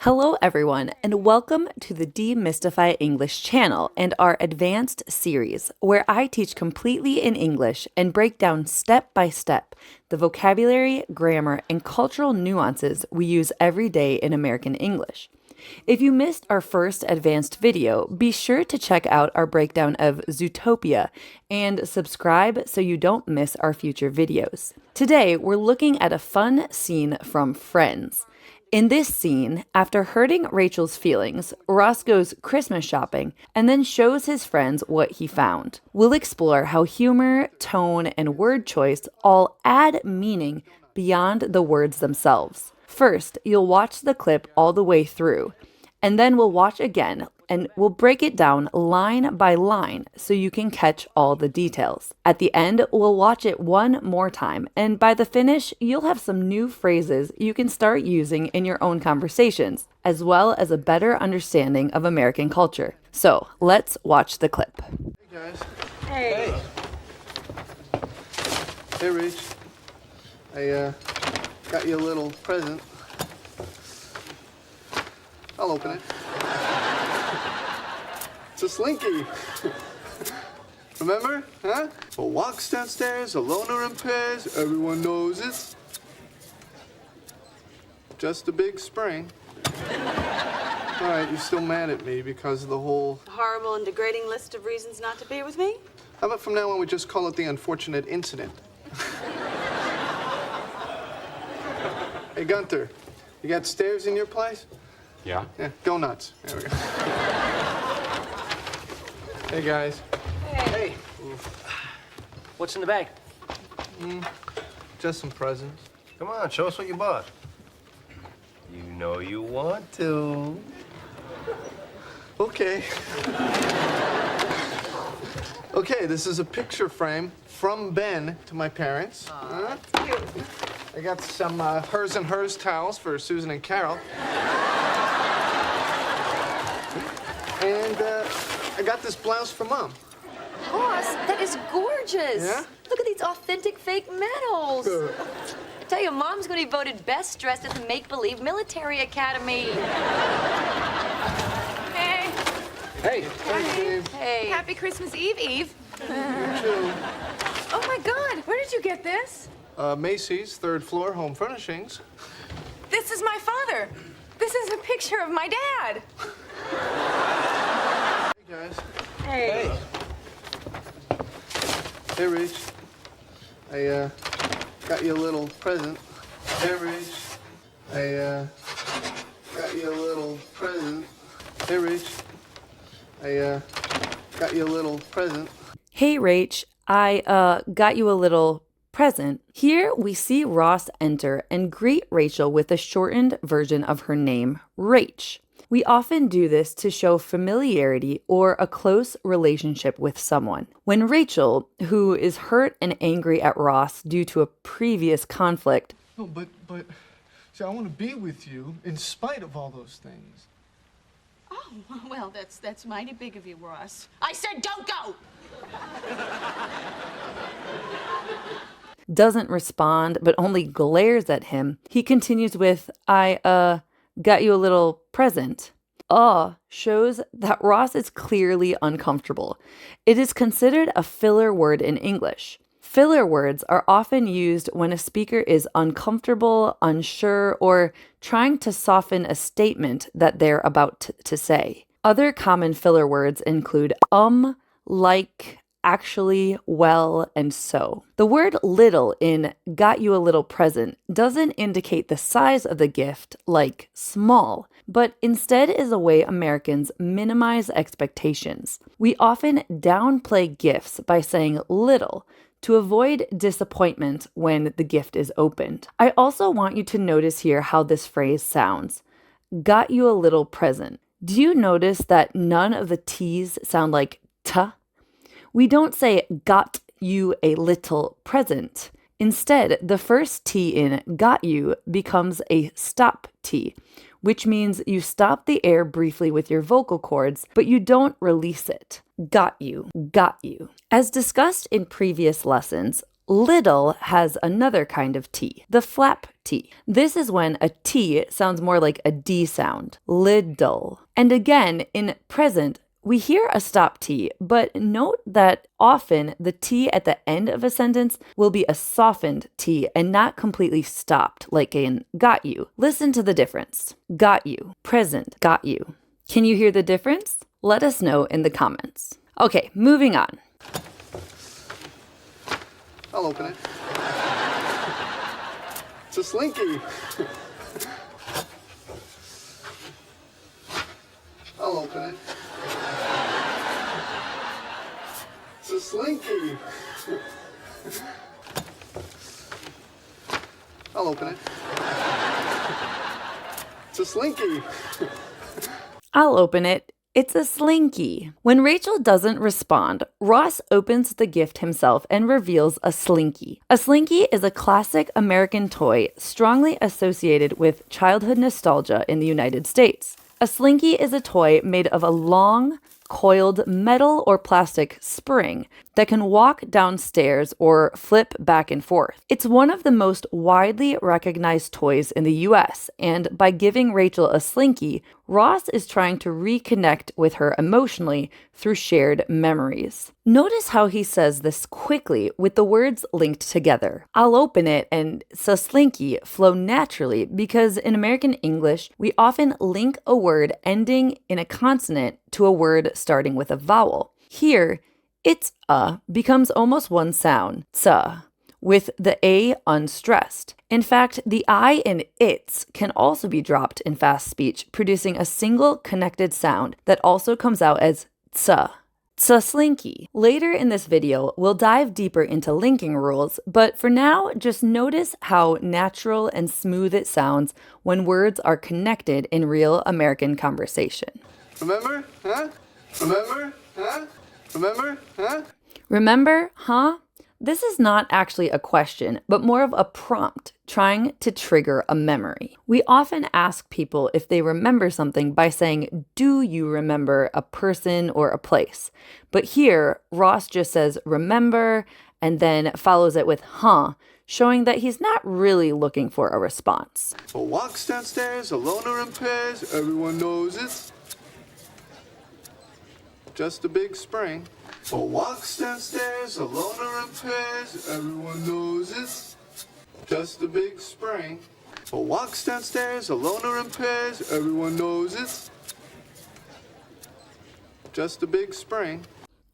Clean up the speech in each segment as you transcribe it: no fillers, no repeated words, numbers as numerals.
Hello everyone, and welcome to the Demystify English channel and our advanced series, where I teach completely in English and break down step by step the vocabulary, grammar, and cultural nuances we use every day in American English. If you missed our first advanced video, be sure to check out our breakdown of Zootopia and subscribe so you don't miss our future videos. Today, we're looking at a fun scene from Friends. In this scene, after hurting Rachel's feelings, Ross goes Christmas shopping and then shows his friends what he found. We'll explore how humor, tone, and word choice all add meaning beyond the words themselves. First, you'll watch the clip all the way through, and then we'll watch again and we'll break it down line by line so you can catch all the details. At the end, we'll watch it one more time, and by the finish, you'll have some new phrases you can start using in your own conversations, as well as a better understanding of American culture. So, let's watch the clip. Hey guys. Hey. Hey Rach. I got you a little present. I'll open it. It's a Slinky. Remember? Huh? A walks downstairs, a loner in pairs, everyone knows it's just a big spring. All right, you're still mad at me because of the whole... Horrible and degrading list of reasons not to be with me? How about from now on we just call it the unfortunate incident? Hey, Gunther, you got stairs in your place? Yeah? Yeah, go nuts. There we go. Hey, guys. Hey. What's in the bag? Just some presents. Come on, show us what you bought. You know you want to. Okay. Okay, this is a picture frame from Ben to my parents. That's cute. I got some hers and hers towels for Susan and Carol. And I got this blouse for Mom. Boss, that is gorgeous. Yeah? Look at these authentic fake medals. I tell you, Mom's going to be voted best dressed at the Make-Believe Military Academy. Hey. Hey. Thanks, Dave. Hey. Happy Christmas Eve, Eve. You too. Oh my God, where did you get this? Macy's, third floor, home furnishings. This is my father. This is a picture of my dad. Hey, guys. Hey. Hey, Rach. I got you a little present. Hey, Rach. I got you a little present. Hey, Rach. I got you a little present. Hey Rach, I got you a little present. Here we see Ross enter and greet Rachel with a shortened version of her name, Rach. We often do this to show familiarity or a close relationship with someone. When Rachel, who is hurt and angry at Ross due to a previous conflict, No, but, see, I want to be with you in spite of all those things. Oh, well, that's mighty big of you, Ross. I said don't go! doesn't respond but only glares at him, he continues with, I got you a little present. Shows that Ross is clearly uncomfortable. It is considered a filler word in English. Filler words are often used when a speaker is uncomfortable, unsure, or trying to soften a statement that they're about to say. Other common filler words include like, actually, well, and so. The word little in got you a little present doesn't indicate the size of the gift, like small, but instead is a way Americans minimize expectations. We often downplay gifts by saying little to avoid disappointment when the gift is opened. I also want you to notice here how this phrase sounds. Got you a little present. Do you notice that none of the T's sound like t? We don't say got you a little present. Instead, the first T in got you becomes a stop T, which means you stop the air briefly with your vocal cords, but you don't release it. Got you, got you. As discussed in previous lessons, Little has another kind of T, the flap T. This is when a T sounds more like a D sound, little. And again, in present, we hear a stop T, but note that often the T at the end of a sentence will be a softened T and not completely stopped, like in got you. Listen to the difference. Got you, present, got you. Can you hear the difference? Let us know in the comments. Okay, moving on. I'll open it. It's a Slinky. I'll open it. It's a Slinky. I'll open it. It's a Slinky. I'll open it. It's a Slinky. When Rachel doesn't respond, Ross opens the gift himself and reveals a Slinky. A Slinky is a classic American toy strongly associated with childhood nostalgia in the United States. A Slinky is a toy made of a long, coiled metal or plastic spring that can walk downstairs or flip back and forth. It's one of the most widely recognized toys in the US, and by giving Rachel a Slinky, Ross is trying to reconnect with her emotionally through shared memories. Notice how he says this quickly with the words linked together. I'll open it and "sa Slinky" flow naturally because in American English, we often link a word ending in a consonant to a word starting with a vowel. Here, it's becomes almost one sound, tsa, with the A unstressed. In fact, the I in its can also be dropped in fast speech, producing a single connected sound that also comes out as tsa. Tsa Slinky. Later in this video, we'll dive deeper into linking rules, but for now, just notice how natural and smooth it sounds when words are connected in real American conversation. Remember? Huh? Remember? Huh? Remember? Huh? Remember, huh? This is not actually a question, but more of a prompt trying to trigger a memory. We often ask people if they remember something by saying, do you remember a person or a place? But here, Ross just says, remember, and then follows it with, huh, showing that he's not really looking for a response. A walks downstairs, alone or in pairs, everyone knows it's just a big spring. A walks downstairs, alone or in pairs, everyone knows it's just a big spring. A walks downstairs, alone or in pairs, everyone knows it's just a big spring.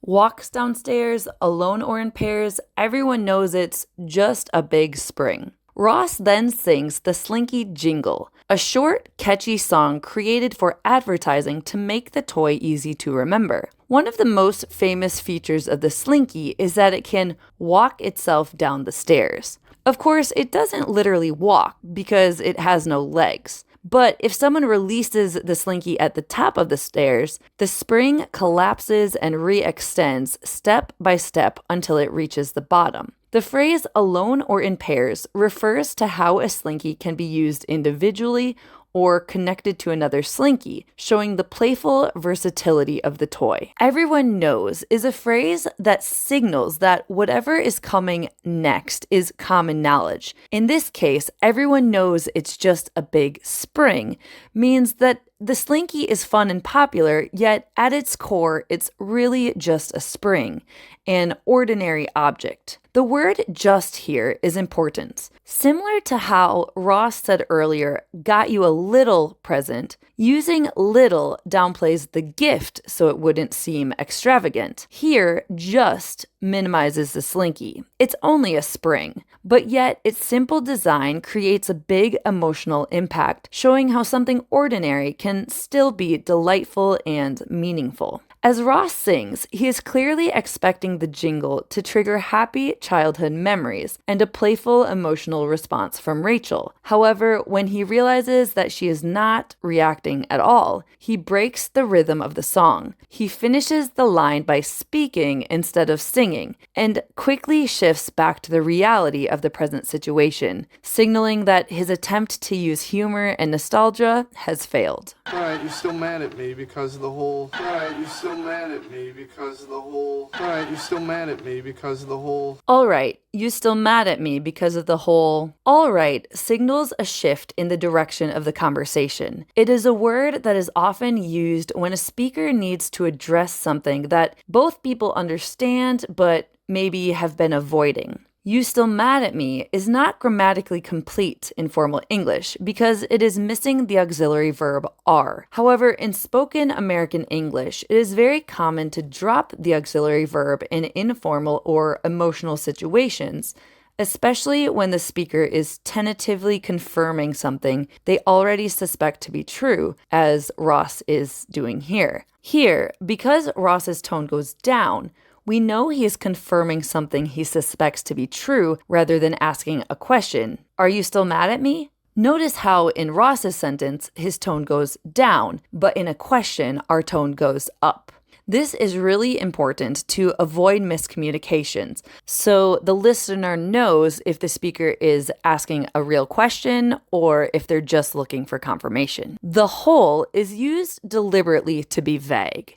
Walks downstairs, alone or in pairs, everyone knows it's just a big spring. Ross then sings the Slinky Jingle, a short, catchy song created for advertising to make the toy easy to remember. One of the most famous features of the Slinky is that it can walk itself down the stairs. Of course, it doesn't literally walk because it has no legs. But if someone releases the Slinky at the top of the stairs, the spring collapses and re-extends step by step until it reaches the bottom. The phrase alone or in pairs refers to how a Slinky can be used individually or connected to another Slinky, showing the playful versatility of the toy. Everyone knows is a phrase that signals that whatever is coming next is common knowledge. In this case, everyone knows it's just a big spring, means that the Slinky is fun and popular, yet at its core, it's really just a spring, an ordinary object. The word just here is important. Similar to how Ross said earlier, got you a little present, using little downplays the gift so it wouldn't seem extravagant. Here, just minimizes the Slinky. It's only a spring, but yet its simple design creates a big emotional impact, showing how something ordinary can still be delightful and meaningful. As Ross sings, he is clearly expecting the jingle to trigger happy childhood memories and a playful emotional response from Rachel. However, when he realizes that she is not reacting at all, he breaks the rhythm of the song. He finishes the line by speaking instead of singing and quickly shifts back to the reality of the present situation, signaling that his attempt to use humor and nostalgia has failed. Alright, you're still mad at me because of the whole. Alright, you're still mad at me because of the whole. Alright, you're still mad at me because of the whole. All right, you still mad at me because of the whole. All right signals a shift in the direction of the conversation. It is a word that is often used when a speaker needs to address something that both people understand but maybe have been avoiding. You still mad at me is not grammatically complete in formal English because it is missing the auxiliary verb are. However, in spoken American English, it is very common to drop the auxiliary verb in informal or emotional situations, especially when the speaker is tentatively confirming something they already suspect to be true, as Ross is doing here. Here, because Ross's tone goes down, we know he is confirming something he suspects to be true rather than asking a question. Are you still mad at me? Notice how in Ross's sentence, his tone goes down, but in a question, our tone goes up. This is really important to avoid miscommunications, so the listener knows if the speaker is asking a real question or if they're just looking for confirmation. The whole is used deliberately to be vague.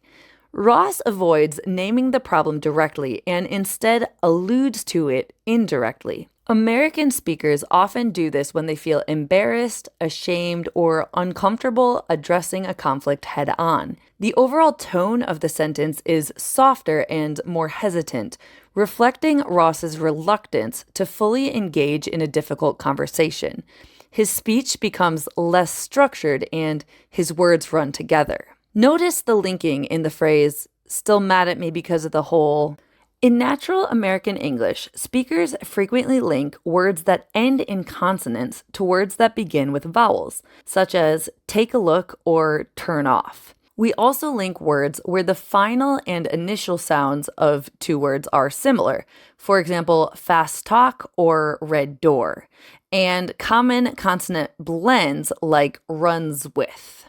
Ross avoids naming the problem directly and instead alludes to it indirectly. American speakers often do this when they feel embarrassed, ashamed, or uncomfortable addressing a conflict head-on. The overall tone of the sentence is softer and more hesitant, reflecting Ross's reluctance to fully engage in a difficult conversation. His speech becomes less structured and his words run together. Notice the linking in the phrase, still mad at me because of the whole. In natural American English, speakers frequently link words that end in consonants to words that begin with vowels, such as take a look or turn off. We also link words where the final and initial sounds of two words are similar, for example, fast talk or red door, and common consonant blends like runs with.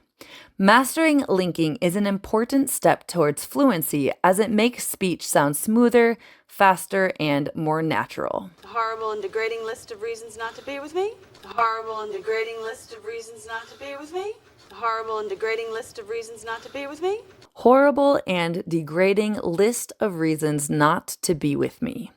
Mastering linking is an important step towards fluency as it makes speech sound smoother, faster, and more natural. A horrible and degrading list of reasons not to be with me. A horrible and degrading list of reasons not to be with me. A horrible and degrading list of reasons not to be with me. Horrible and degrading list of reasons not to be with me.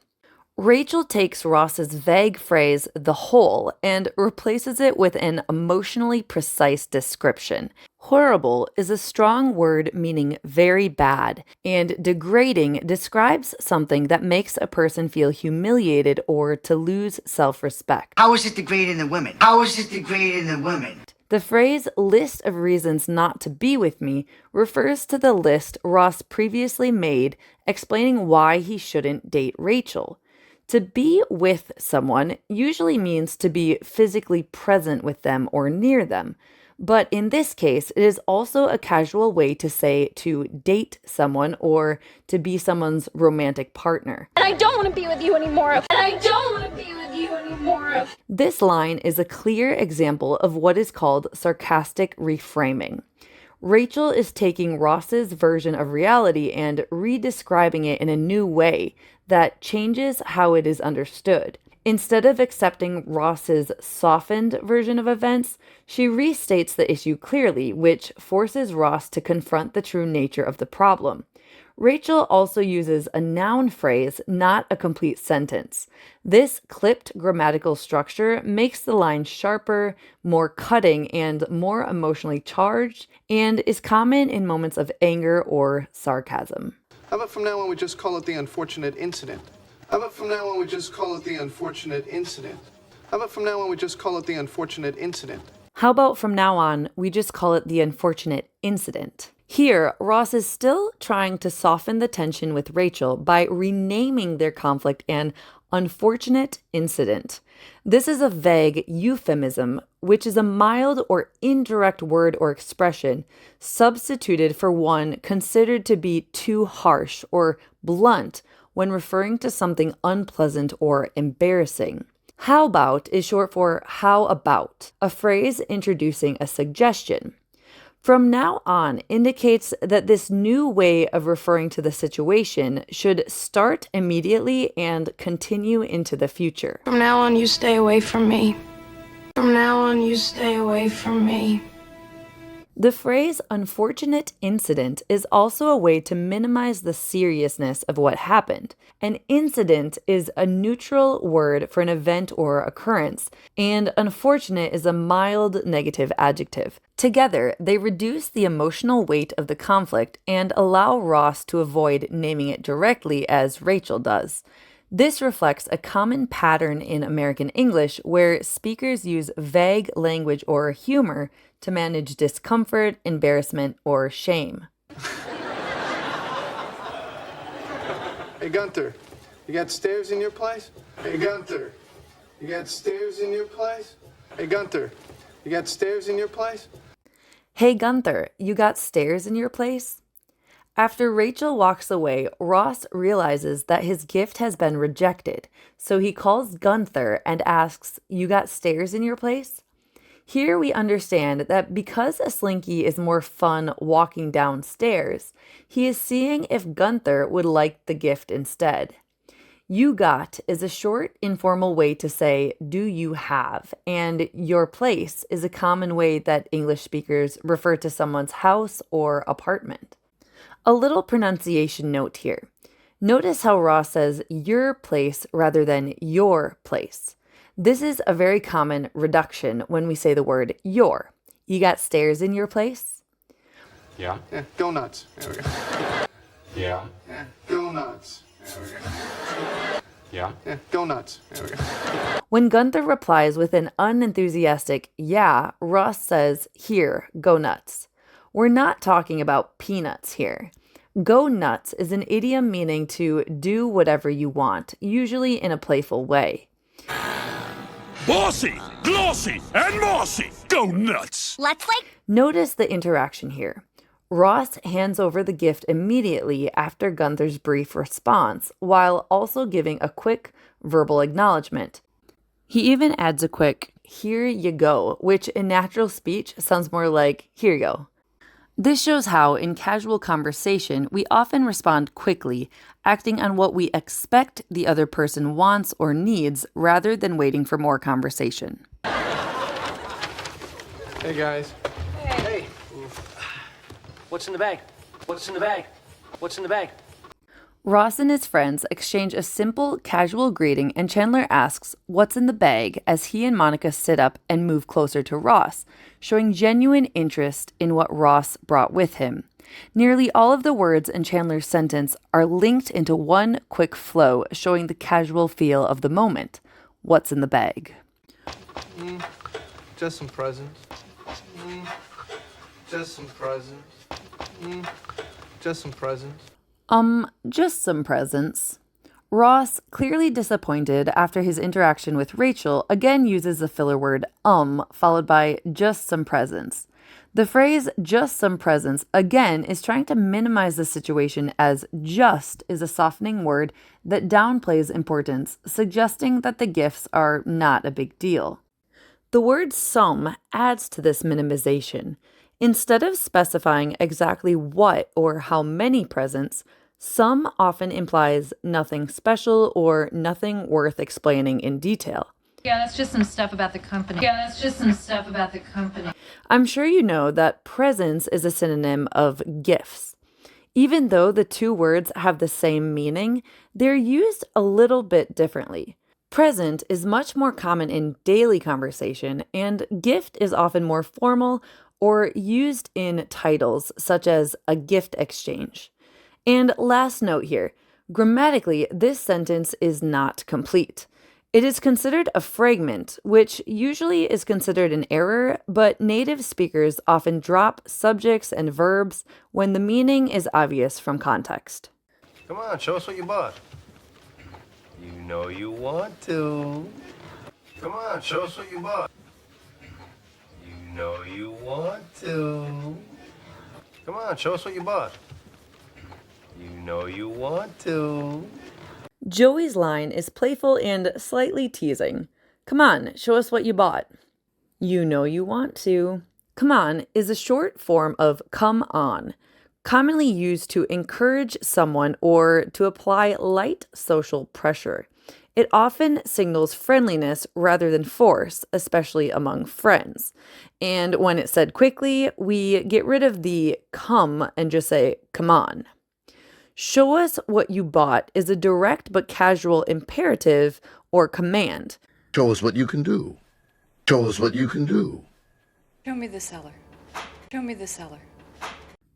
Rachel takes Ross's vague phrase, the whole, and replaces it with an emotionally precise description. Horrible is a strong word meaning very bad, and degrading describes something that makes a person feel humiliated or to lose self-respect. How is it degrading the women? How is it degrading the women? The phrase list of reasons not to be with me refers to the list Ross previously made explaining why he shouldn't date Rachel. To be with someone usually means to be physically present with them or near them. But in this case, it is also a casual way to say to date someone or to be someone's romantic partner. And I don't want to be with you anymore. And I don't want to be with you anymore. This line is a clear example of what is called sarcastic reframing. Rachel is taking Ross's version of reality and redescribing it in a new way that changes how it is understood. Instead of accepting Ross's softened version of events, she restates the issue clearly, which forces Ross to confront the true nature of the problem. Rachel also uses a noun phrase, not a complete sentence. This clipped grammatical structure makes the line sharper, more cutting, and more emotionally charged, and is common in moments of anger or sarcasm. How about from now on we just call it the unfortunate incident? How about from now on we just call it the unfortunate incident? How about from now on we just call it the unfortunate incident? How about from now on we just call it the unfortunate incident? Here, Ross is still trying to soften the tension with Rachel by renaming their conflict an unfortunate incident. This is a vague euphemism, which is a mild or indirect word or expression substituted for one considered to be too harsh or blunt when referring to something unpleasant or embarrassing. How about is short for how about, a phrase introducing a suggestion. From now on indicates that this new way of referring to the situation should start immediately and continue into the future. From now on, you stay away from me. From now on, you stay away from me. The phrase unfortunate incident is also a way to minimize the seriousness of what happened. An incident is a neutral word for an event or occurrence, and unfortunate is a mild negative adjective. Together, they reduce the emotional weight of the conflict and allow Ross to avoid naming it directly as Rachel does. This reflects a common pattern in American English where speakers use vague language or humor to manage discomfort, embarrassment, or shame. Hey, Gunther, you got stairs in your place? Hey, Gunther, you got stairs in your place? Hey, Gunther, you got stairs in your place? Hey, Gunther, you got stairs in your place? After Rachel walks away, Ross realizes that his gift has been rejected, so he calls Gunther and asks, "You got stairs in your place?" Here we understand that because a slinky is more fun walking downstairs, he is seeing if Gunther would like the gift instead. You got is a short, informal way to say, do you have? And your place is a common way that English speakers refer to someone's house or apartment. A little pronunciation note here. Notice how Ross says your place rather than your place. This is a very common reduction when we say the word your. You got stairs in your place? Yeah, go nuts. There we go. Yeah, go nuts. There we go. Yeah, go nuts. There we go. When Gunther replies with an unenthusiastic yeah, Ross says, here, go nuts. We're not talking about peanuts here. Go nuts is an idiom meaning to do whatever you want, usually in a playful way. Bossy, glossy, and mossy. Go nuts. Notice the interaction here. Ross hands over the gift immediately after Gunther's brief response, while also giving a quick verbal acknowledgement. He even adds a quick, here you go, which in natural speech sounds more like, here you go. This shows how, in casual conversation, we often respond quickly, acting on what we expect the other person wants or needs rather than waiting for more conversation. Hey, guys. Hey. What's in the bag? What's in the bag? What's in the bag? Ross and his friends exchange a simple, casual greeting, and Chandler asks, "What's in the bag?" as he and Monica sit up and move closer to Ross, showing genuine interest in what Ross brought with him. Nearly all of the words in Chandler's sentence are linked into one quick flow, showing the casual feel of the moment. What's in the bag? Just some presents. Just some presents. Just some presents. Just some presents. Ross, clearly disappointed after his interaction with Rachel, again uses the filler word followed by just some presents. The phrase just some presents again is trying to minimize the situation, as just is a softening word that downplays importance, suggesting that the gifts are not a big deal. The word some adds to this minimization. Instead of specifying exactly what or how many presents, some often implies nothing special or nothing worth explaining in detail. Yeah, that's just some stuff about the company. I'm sure you know that presents is a synonym of gifts. Even though the two words have the same meaning, they're used a little bit differently. Present is much more common in daily conversation, and gift is often more formal or used in titles such as a gift exchange. And last note here, grammatically, this sentence is not complete. It is considered a fragment, which usually is considered an error, but native speakers often drop subjects and verbs when the meaning is obvious from context. Come on, show us what you bought. You know you want to. Come on, show us what you bought. You know you want to. Come on, show us what you bought. You know you want to. Joey's line is playful and slightly teasing. Come on, show us what you bought. You know you want to. Come on is a short form of come on, commonly used to encourage someone or to apply light social pressure. It often signals friendliness rather than force, especially among friends. And when it's said quickly, we get rid of the come and just say, come on. Show us what you bought is a direct but casual imperative or command. Show us what you can do. Show us what you can do. Show me the cellar. Show me the cellar.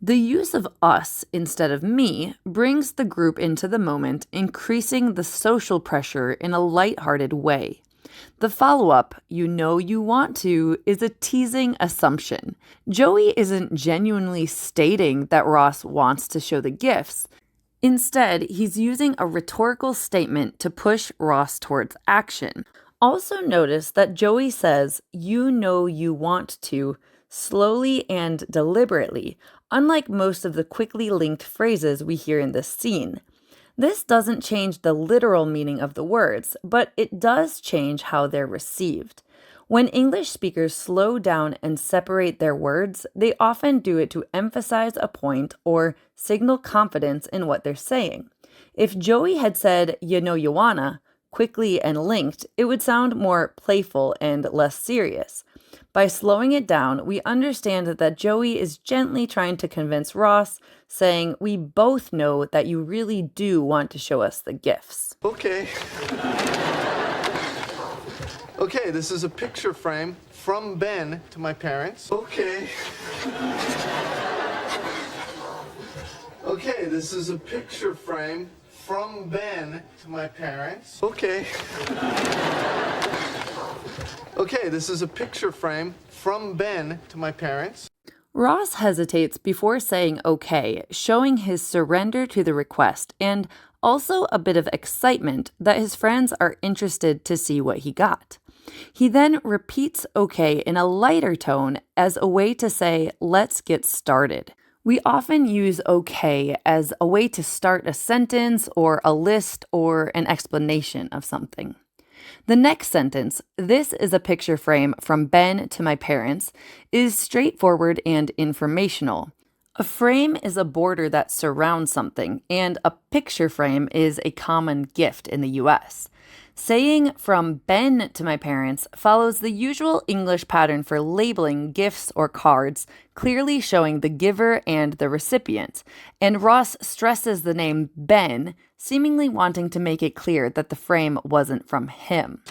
The use of us instead of me brings the group into the moment, increasing the social pressure in a lighthearted way. The follow-up, you know you want to, is a teasing assumption. Joey isn't genuinely stating that Ross wants to show the gifts. Instead, he's using a rhetorical statement to push Ross towards action. Also notice that Joey says, you know you want to, slowly and deliberately, unlike most of the quickly linked phrases we hear in this scene. This doesn't change the literal meaning of the words, but it does change how they're received. When English speakers slow down and separate their words, they often do it to emphasize a point or signal confidence in what they're saying. If Joey had said, you know you wanna, quickly and linked, it would sound more playful and less serious. By slowing it down, we understand that Joey is gently trying to convince Ross, saying, we both know that you really do want to show us the gifts. Okay. Okay, this is a picture frame from Ben to my parents. Okay. Okay, this is a picture frame from Ben to my parents. Okay. Okay, this is a picture frame from Ben to my parents. Ross hesitates before saying okay, showing his surrender to the request and also a bit of excitement that his friends are interested to see what he got. He then repeats okay in a lighter tone as a way to say, let's get started. We often use okay as a way to start a sentence or a list or an explanation of something. The next sentence, this is a picture frame from Ben to my parents, is straightforward and informational. A frame is a border that surrounds something, and a picture frame is a common gift in the US. Saying from Ben to my parents follows the usual English pattern for labeling gifts or cards, clearly showing the giver and the recipient, and Ross stresses the name Ben, seemingly wanting to make it clear that the frame wasn't from him.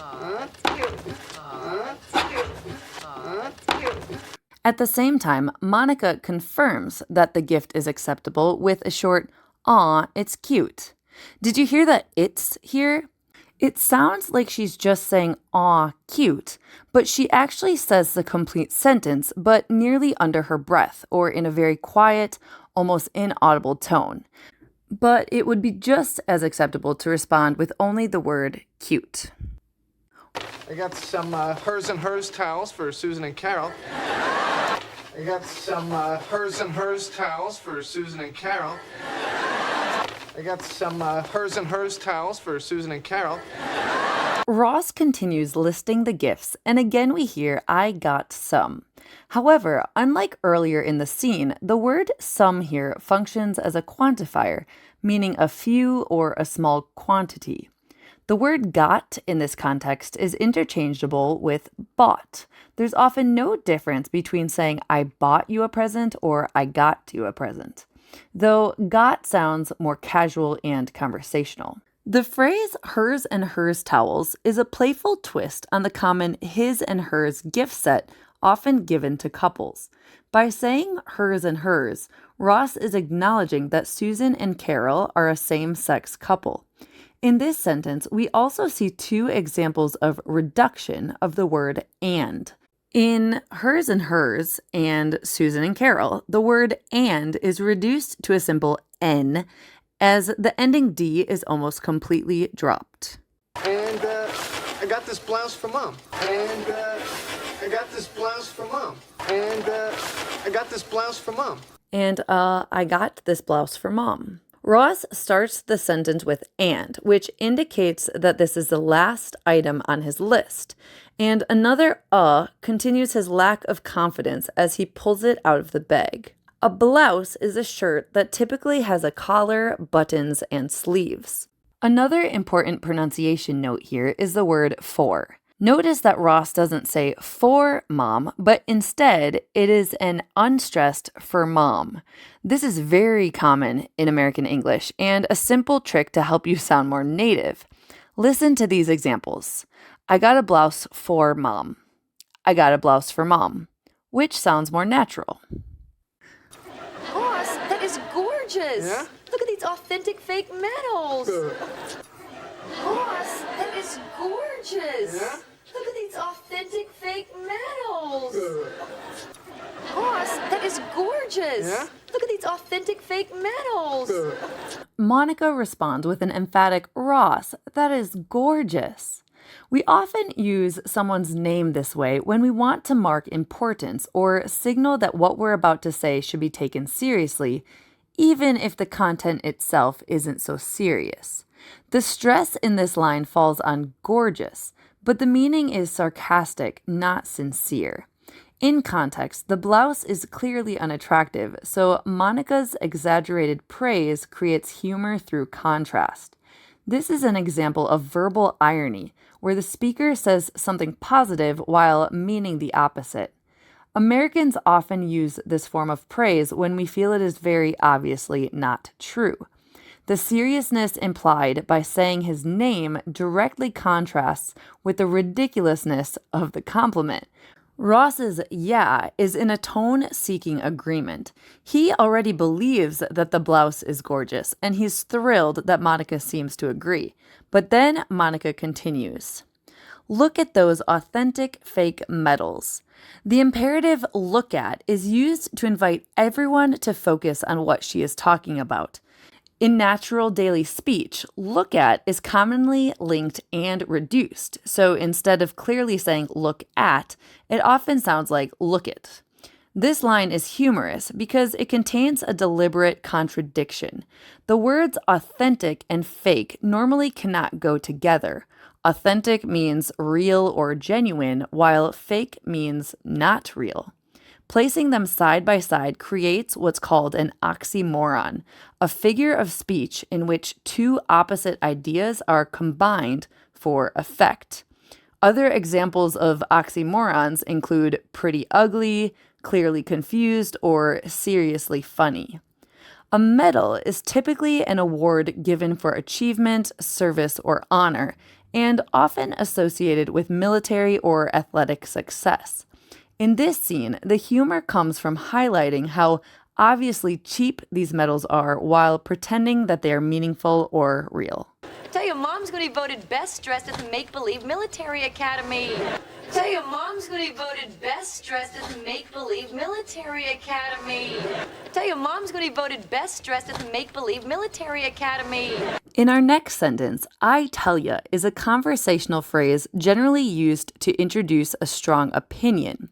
At the same time, Monica confirms that the gift is acceptable with a short, "Aw, it's cute." Did you hear that "it's" here? It sounds like she's just saying, "aw, cute," but she actually says the complete sentence, but nearly under her breath, or in a very quiet, almost inaudible tone. But it would be just as acceptable to respond with only the word cute. I got some hers and hers towels for Susan and Carol. I got some hers and hers towels for Susan and Carol. I got some hers and hers towels for Susan and Carol. Ross continues listing the gifts, and again we hear, I got some. However, unlike earlier in the scene, the word some here functions as a quantifier, meaning a few or a small quantity. The word got in this context is interchangeable with bought. There's often no difference between saying I bought you a present or I got you a present, though got sounds more casual and conversational. The phrase hers and hers towels is a playful twist on the common his and hers gift set often given to couples. By saying hers and hers, Ross is acknowledging that Susan and Carol are a same-sex couple. In this sentence, we also see two examples of reduction of the word and. In hers and hers and Susan and Carol, the word and is reduced to a simple N, as the ending D is almost completely dropped. And I got this blouse for Mom. And I got this blouse for Mom. And I got this blouse for Mom. And I got this blouse for Mom. Ross starts the sentence with and, which indicates that this is the last item on his list. And another continues his lack of confidence as he pulls it out of the bag. A blouse is a shirt that typically has a collar, buttons, and sleeves. Another important pronunciation note here is the word for. Notice that Ross doesn't say for mom, but instead it is an unstressed for mom. This is very common in American English and a simple trick to help you sound more native. Listen to these examples. I got a blouse for mom. I got a blouse for mom. Which sounds more natural? Ross, that is gorgeous. Yeah? Look at these authentic fake medals. Ross, that is gorgeous. Yeah? Look at these authentic fake medals. Ross, that is gorgeous. Yeah? Look at these authentic fake medals. Monica responds with an emphatic Ross, that is gorgeous. We often use someone's name this way when we want to mark importance or signal that what we're about to say should be taken seriously, even if the content itself isn't so serious. The stress in this line falls on gorgeous, but the meaning is sarcastic, not sincere. In context, the blouse is clearly unattractive, so Monica's exaggerated praise creates humor through contrast. This is an example of verbal irony, where the speaker says something positive while meaning the opposite. Americans often use this form of praise when we feel it is very obviously not true. The seriousness implied by saying his name directly contrasts with the ridiculousness of the compliment. Ross's yeah is in a tone seeking agreement. He already believes that the blouse is gorgeous, and he's thrilled that Monica seems to agree. But then Monica continues. Look at those authentic fake medals. The imperative look at is used to invite everyone to focus on what she is talking about. In natural daily speech, look at is commonly linked and reduced. So instead of clearly saying look at, it often sounds like look it. This line is humorous because it contains a deliberate contradiction. The words authentic and fake normally cannot go together. Authentic means real or genuine, while fake means not real. Placing them side by side creates what's called an oxymoron, a figure of speech in which two opposite ideas are combined for effect. Other examples of oxymorons include pretty ugly, clearly confused, or seriously funny. A medal is typically an award given for achievement, service, or honor, and often associated with military or athletic success. In this scene, the humor comes from highlighting how obviously cheap these medals are while pretending that they are meaningful or real. I tell you, Mom's going to be voted best dressed at the Make-Believe Military Academy. I tell you, Mom's going to be voted best dressed at the Make-Believe Military Academy. I tell you, Mom's going to be voted best dressed at the Make-Believe Military Academy. In our next sentence, I tell ya is a conversational phrase generally used to introduce a strong opinion.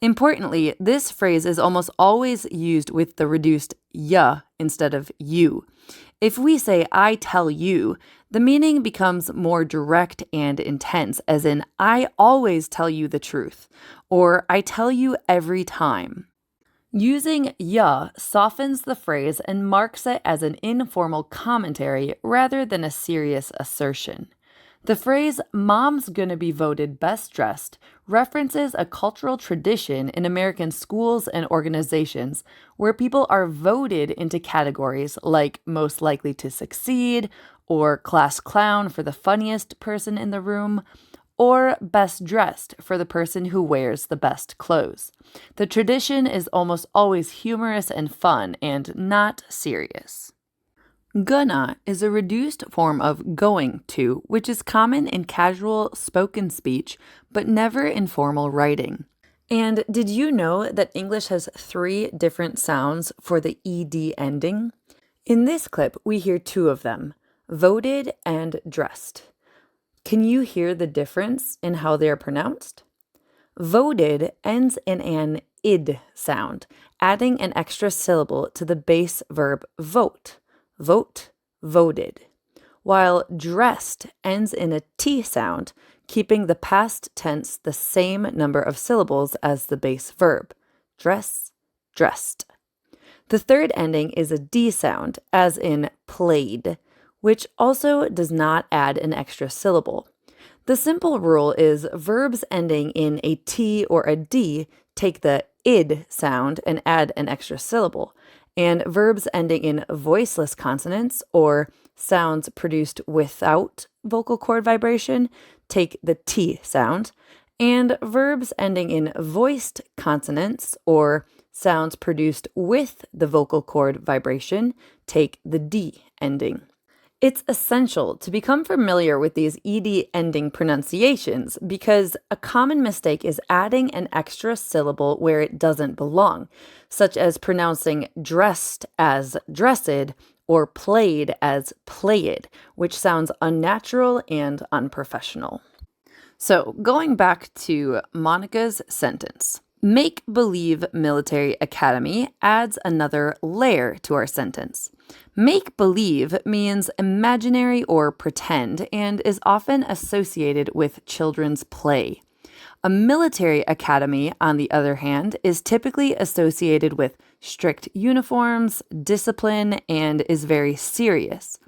Importantly, this phrase is almost always used with the reduced ya instead of you. If we say I tell you, the meaning becomes more direct and intense, as in I always tell you the truth, or I tell you every time. Using ya softens the phrase and marks it as an informal commentary rather than a serious assertion. The phrase, Mom's gonna be voted best dressed, references a cultural tradition in American schools and organizations where people are voted into categories like most likely to succeed, or class clown for the funniest person in the room, or best dressed for the person who wears the best clothes. The tradition is almost always humorous and fun and not serious. Gonna is a reduced form of going to, which is common in casual spoken speech, but never in formal writing. And did you know that English has 3 different sounds for the ed ending? In this clip, we hear 2 of them, voted and dressed. Can you hear the difference in how they are pronounced? Voted ends in an id sound, adding an extra syllable to the base verb vote. Vote, voted. While dressed ends in a T sound, keeping the past tense the same number of syllables as the base verb. Dress, dressed. The third ending is a D sound, as in played, which also does not add an extra syllable. The simple rule is verbs ending in a T or a D take the id sound and add an extra syllable, and verbs ending in voiceless consonants or sounds produced without vocal cord vibration take the T sound, and verbs ending in voiced consonants or sounds produced with the vocal cord vibration take the D ending. It's essential to become familiar with these ed ending pronunciations because a common mistake is adding an extra syllable where it doesn't belong, such as pronouncing dressed as dressed or played as played, which sounds unnatural and unprofessional. So, going back to Monica's sentence. Make-believe military academy adds another layer to our sentence. Make-believe means imaginary or pretend and is often associated with children's play. A military academy, on the other hand, is typically associated with strict uniforms, discipline, and is very serious.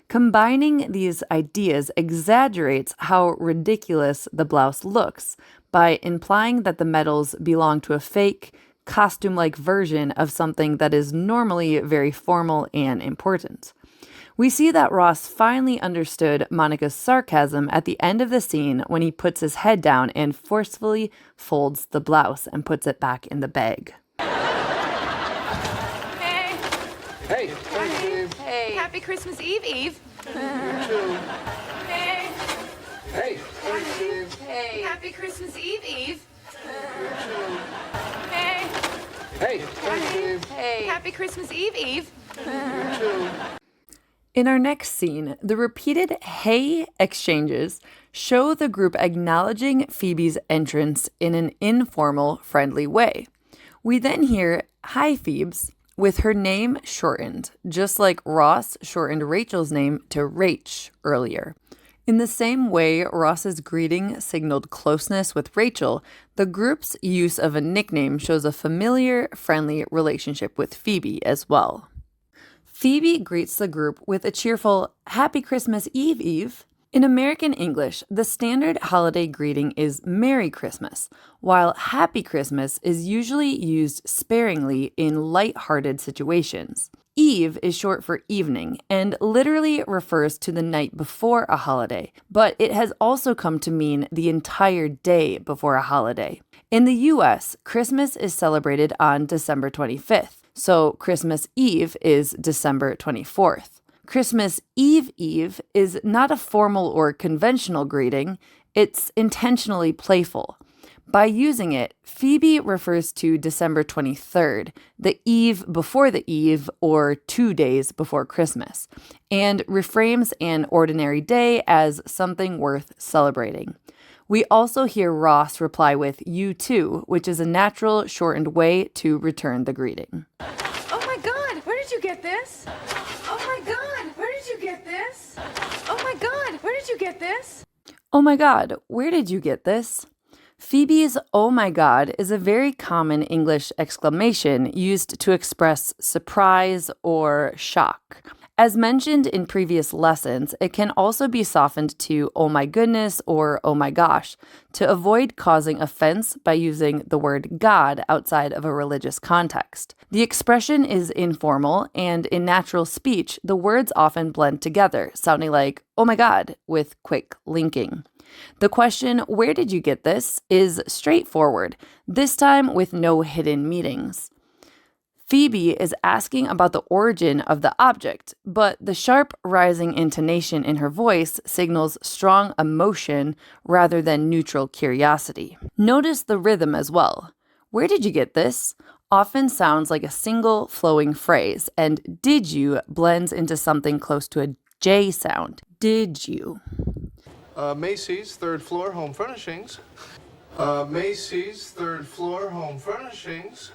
Combining these ideas exaggerates how ridiculous the blouse looks by implying that the medals belong to a fake, costume-like version of something that is normally very formal and important. We see that Ross finally understood Monica's sarcasm at the end of the scene when he puts his head down and forcefully folds the blouse and puts it back in the bag. Hey. Hey, thanks, Dave. Hey. Happy Christmas Eve, Eve. You too. Hey. Hey, thanks, Dave. Hey. Happy Christmas Eve, Eve. You too. Hey. Hey, thanks, Dave. Hey. Happy Christmas Eve, Eve. You too. In our next scene, the repeated hey exchanges show the group acknowledging Phoebe's entrance in an informal, friendly way. We then hear hi Phoebes with her name shortened, just like Ross shortened Rachel's name to Rach earlier. In the same way Ross's greeting signaled closeness with Rachel, the group's use of a nickname shows a familiar, friendly relationship with Phoebe as well. Phoebe greets the group with a cheerful, Happy Christmas Eve, Eve. In American English, the standard holiday greeting is Merry Christmas, while Happy Christmas is usually used sparingly in light-hearted situations. Eve is short for evening and literally refers to the night before a holiday, but it has also come to mean the entire day before a holiday. In the US, Christmas is celebrated on December 25th. So Christmas Eve is December 24th. Christmas Eve Eve is not a formal or conventional greeting, it's intentionally playful. By using it, Phoebe refers to December 23rd, the eve before the eve or 2 days before Christmas, and reframes an ordinary day as something worth celebrating. We also hear Ross reply with you too, which is a natural shortened way to return the greeting. Oh my God, where did you get this? Oh my God, where did you get this? Oh my God, where did you get this? Oh my God, where did you get this? Phoebe's oh my God is a very common English exclamation used to express surprise or shock. As mentioned in previous lessons, it can also be softened to oh my goodness or oh my gosh to avoid causing offense by using the word God outside of a religious context. The expression is informal, and in natural speech, the words often blend together, sounding like oh my God with quick linking. The question, where did you get this, is straightforward, this time with no hidden meanings. Phoebe is asking about the origin of the object, but the sharp rising intonation in her voice signals strong emotion rather than neutral curiosity. Notice the rhythm as well. Where did you get this? Often sounds like a single flowing phrase, and did you blends into something close to a J sound. Did you? Macy's, third floor, home furnishings. Macy's, third floor, home furnishings.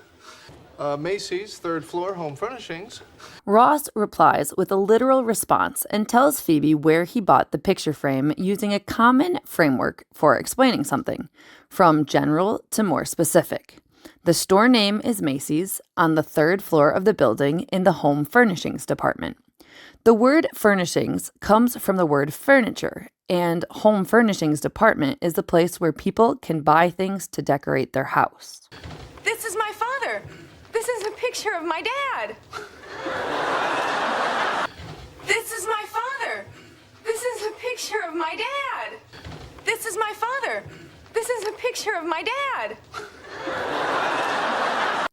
Macy's, third floor, home furnishings. Ross replies with a literal response and tells Phoebe where he bought the picture frame using a common framework for explaining something, from general to more specific. The store name is Macy's on the third floor of the building in the home furnishings department. The word furnishings comes from the word furniture, and home furnishings department is the place where people can buy things to decorate their house. This is my father. This is a picture of my dad. This is my father. This is a picture of my dad. This is my father. This is a picture of my dad.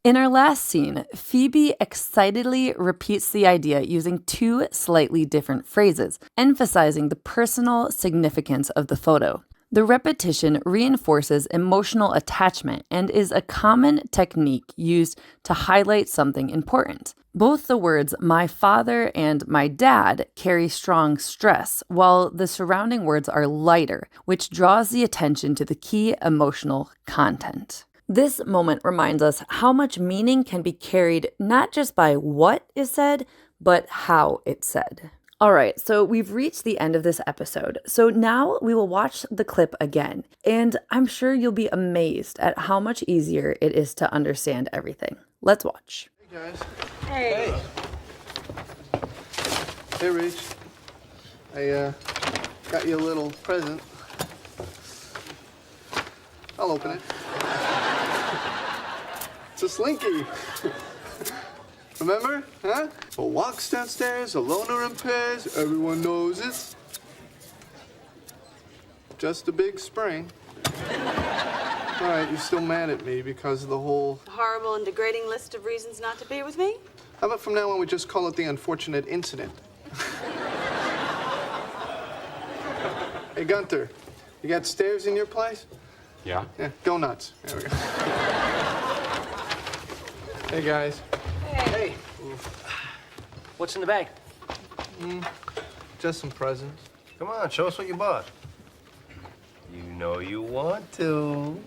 In our last scene, Phoebe excitedly repeats the idea using two slightly different phrases, emphasizing the personal significance of the photo. The repetition reinforces emotional attachment and is a common technique used to highlight something important. Both the words my father and my dad carry strong stress, while the surrounding words are lighter, which draws the attention to the key emotional content. This moment reminds us how much meaning can be carried not just by what is said, but how it's said. All right, so we've reached the end of this episode. So now we will watch the clip again, and I'm sure you'll be amazed at how much easier it is to understand everything. Let's watch. Hey, guys. Hey. Hey, Rich. I got you a little present. I'll open it. It's a Slinky. Remember? Huh? A walks downstairs, a loner in pairs, everyone knows it. Just a big spring. All right, you're still mad at me because of the whole Horrible and degrading list of reasons not to be with me? How about from now on we just call it the unfortunate incident? Hey, Gunther, you got stairs in your place? Yeah? Yeah, go nuts. There we go. Hey, guys. Hey. What's in the bag? Just some presents. Come on, show us what you bought. You know you want to.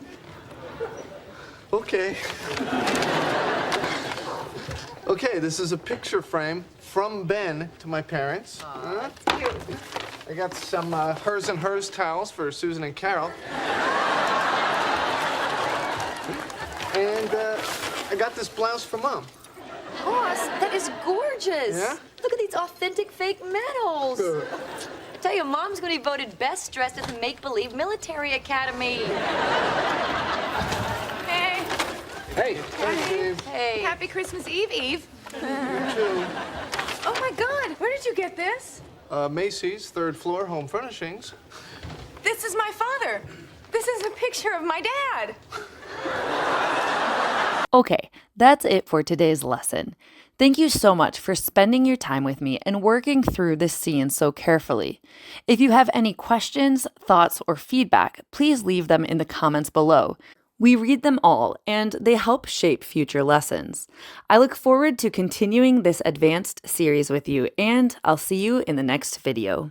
Okay. Okay, this is a picture frame from Ben to my parents. That's cute. I got some hers and hers towels for Susan and Carol. And I got this blouse for Mom. Boss, that is gorgeous. Yeah? Look at these authentic fake medals. I tell you, Mom's going to be voted best dressed at the Make-Believe Military Academy. Hey. Hey, Dave. Hey. Happy Christmas Eve, Eve. You too. Oh my God, where did you get this? Macy's, 3rd floor, home furnishings. This is my father. This is a picture of my dad. Okay, that's it for today's lesson. Thank you so much for spending your time with me and working through this scene so carefully. If you have any questions, thoughts, or feedback, please leave them in the comments below. We read them all, and they help shape future lessons. I look forward to continuing this advanced series with you, and I'll see you in the next video.